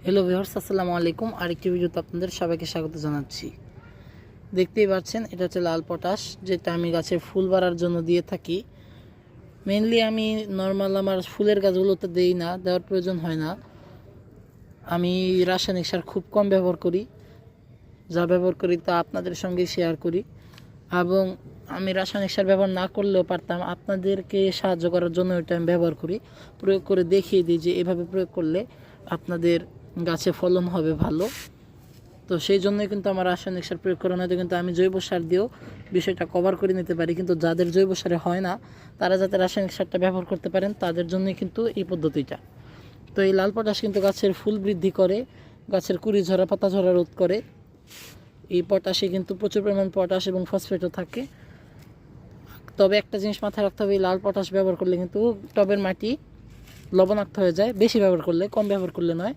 Hello viewers, আসসালামু আলাইকুম। আরেকটি ভিডিওতে আপনাদের সবাইকে স্বাগত জানাচ্ছি। দেখতেই পাচ্ছেন এটা হচ্ছে লাল পটাশ, যেটা আমি গাছের ফুল বাড়ার জন্য দিয়ে থাকি। মেইনলি আমি নর্মাল আমার ফুলের গাছগুলোতে দেই না, দেওয়ার প্রয়োজন হয় না। আমি রাসায়নিক সার খুব কম ব্যবহার করি, যা ব্যবহার করি তা আপনাদের সঙ্গে শেয়ার করি। এবং আমি রাসায়নিক সার ব্যবহার না করলেও পারতাম, আপনাদেরকে সাহায্য করার জন্য এটা আমি ব্যবহার করি, প্রয়োগ করে দেখিয়ে দিই যে এভাবে প্রয়োগ করলে আপনাদের গাছে ফলন হবে ভালো। তো সেই জন্যই কিন্তু আমার রাসায়নিক সার প্রয়োগ করা নয়তো কিন্তু আমি জৈব সার দিয়েও বিষয়টা কভার করে নিতে পারি। কিন্তু যাদের জৈব সারে হয় না, তারা যাতে রাসায়নিক সারটা ব্যবহার করতে পারেন, তাদের জন্যই কিন্তু এই পদ্ধতিটা। তো এই লাল পটাশ কিন্তু গাছের ফুল বৃদ্ধি করে, গাছের কুড়ি ঝরা পাতা ঝরা রোধ করে। এই পটাশে কিন্তু প্রচুর পরিমাণ পটাশ এবং ফসফেটও থাকে। তবে একটা জিনিস মাথায় রাখতে হবে, এই লাল পটাশ ব্যবহার করলে কিন্তু টবের মাটি লবণাক্ত হয়ে যায়, বেশি ব্যবহার করলে, কম ব্যবহার করলে নয়।